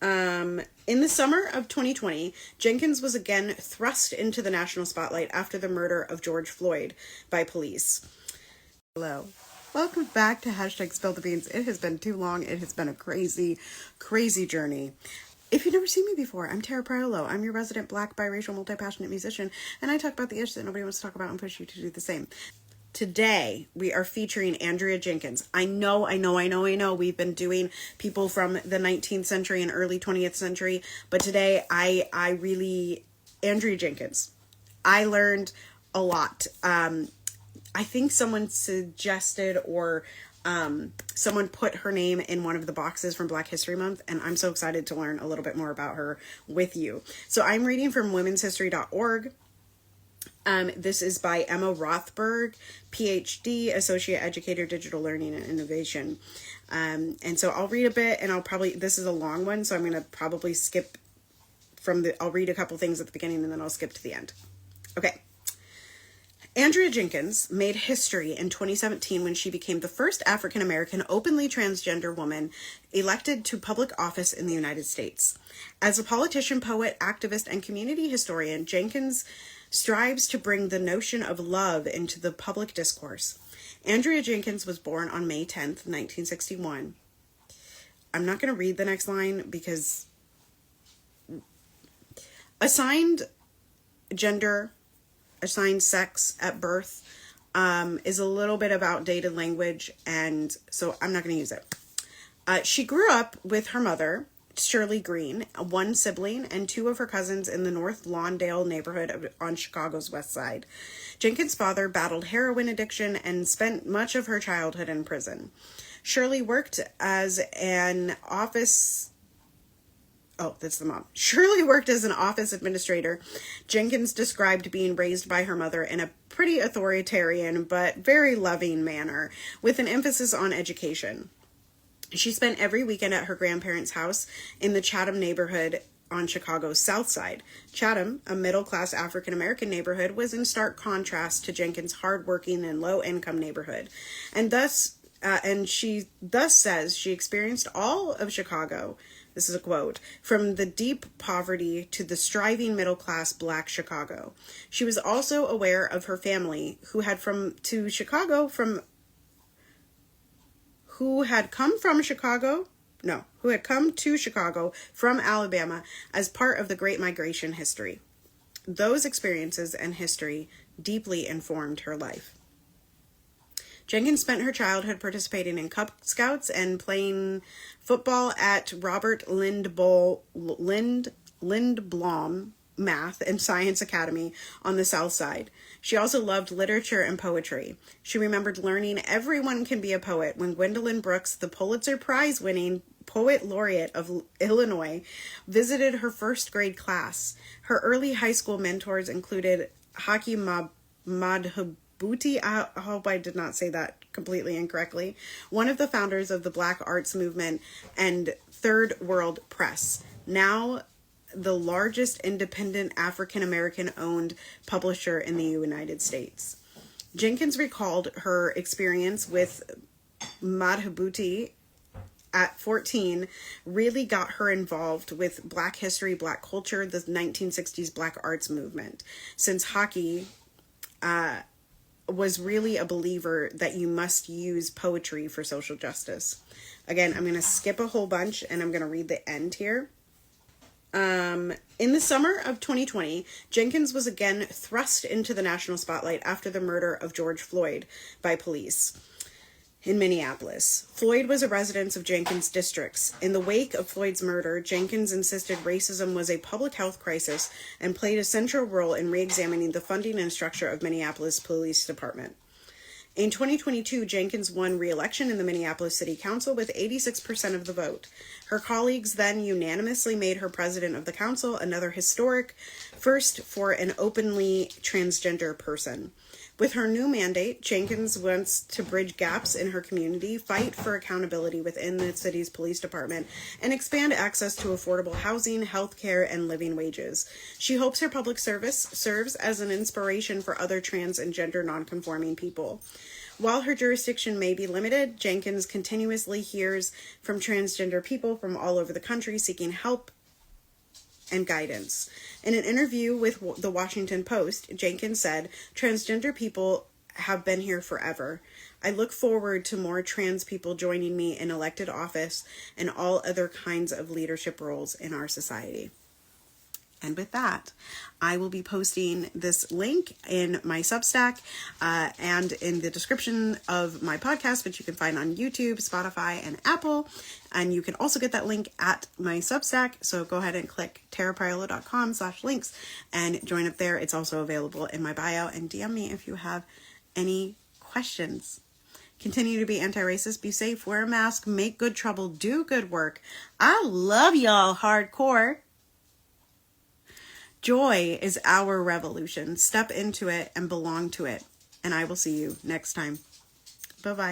In the summer of 2020, Jenkins was again thrust into the national spotlight after the murder of George Floyd by police. Hello. Welcome back to hashtag Spill the Beans. It has been too long. It has been a crazy, crazy journey. If you've never seen me before, I'm Tara Priolo. I'm your resident Black, biracial, multi-passionate musician, and I talk about the issues that nobody wants to talk about and push you to do the same. Today, we are featuring Andrea Jenkins. I know. We've been doing people from the 19th century and early 20th century, but today, Andrea Jenkins. I learned a lot. I think someone suggested or someone put her name in one of the boxes from Black History Month, and I'm so excited to learn a little bit more about her with you. So I'm reading from womenshistory.org. This is by Emma Rothberg, PhD, Associate Educator, Digital Learning and Innovation. And so I'll read a bit, and this is a long one, so I'm going to probably skip I'll read a couple things at the beginning, and then I'll skip to the end. Okay. Andrea Jenkins made history in 2017 when she became the first African-American openly transgender woman elected to public office in the United States. As a politician, poet, activist, and community historian, Jenkins strives to bring the notion of love into the public discourse. Andrea Jenkins was born on May 10th, 1961. I'm not going to read the next line because assigned gender, assigned sex at birth is a little bit of outdated language, and so I'm not going to use it. She grew up with her mother, Shirley Green, one sibling, and two of her cousins in the North Lawndale neighborhood on Chicago's West Side. Jenkins' father battled heroin addiction and spent much of her childhood in prison. Shirley worked as an office administrator. Jenkins described being raised by her mother in a pretty authoritarian but very loving manner, with an emphasis on education. She spent every weekend at her grandparents' house in the Chatham neighborhood on Chicago's South Side. Chatham, a middle-class African-American neighborhood, was in stark contrast to Jenkins' hard-working and low-income neighborhood. And she thus says she experienced all of Chicago. This is a quote, from the deep poverty to the striving middle-class Black Chicago. She was also aware of her family who had come to Chicago from Alabama as part of the Great Migration history. Those experiences and history deeply informed her life. Jenkins spent her childhood participating in Cub Scouts and playing football at Robert Lindblom Math and Science Academy on the South Side. She also loved literature and poetry. She remembered learning everyone can be a poet when Gwendolyn Brooks, the Pulitzer Prize-winning poet laureate of Illinois, visited her first grade class. Her early high school mentors included Haki Madhubuti, I hope I did not say that completely incorrectly, one of the founders of the Black Arts Movement, and Third World Press, now the largest independent African-American owned publisher in the United States. Jenkins recalled her experience with Madhubuti at 14 really got her involved with Black history, Black culture, the 1960s Black Arts Movement, since Haki was really a believer that you must use poetry for social justice. Again, I'm going to skip a whole bunch and I'm going to read the end here. In the summer of 2020, Jenkins was again thrust into the national spotlight after the murder of George Floyd by police in Minneapolis. Floyd was a resident of Jenkins' districts. In the wake of Floyd's murder, Jenkins insisted racism was a public health crisis and played a central role in re-examining the funding and structure of Minneapolis Police Department. In 2022, Jenkins won re-election in the Minneapolis City Council with 86% of the vote. Her colleagues then unanimously made her president of the council, another historic first for an openly transgender person. With her new mandate, Jenkins wants to bridge gaps in her community, fight for accountability within the city's police department, and expand access to affordable housing, health care, and living wages. She hopes her public service serves as an inspiration for other trans and gender nonconforming people. While her jurisdiction may be limited, Jenkins continuously hears from transgender people from all over the country seeking help and guidance. In an interview with the Washington Post, Jenkins said, "Transgender people have been here forever. I look forward to more trans people joining me in elected office and all other kinds of leadership roles in our society." And with that, I will be posting this link in my Substack and in the description of my podcast, which you can find on YouTube, Spotify, and Apple. And you can also get that link at my Substack. So go ahead and click tarapriolo.com/links and join up there. It's also available in my bio, and DM me if you have any questions. Continue to be anti-racist, be safe, wear a mask, make good trouble, do good work. I love y'all hardcore. Joy is our revolution. Step into it and belong to it. And I will see you next time. Bye-bye.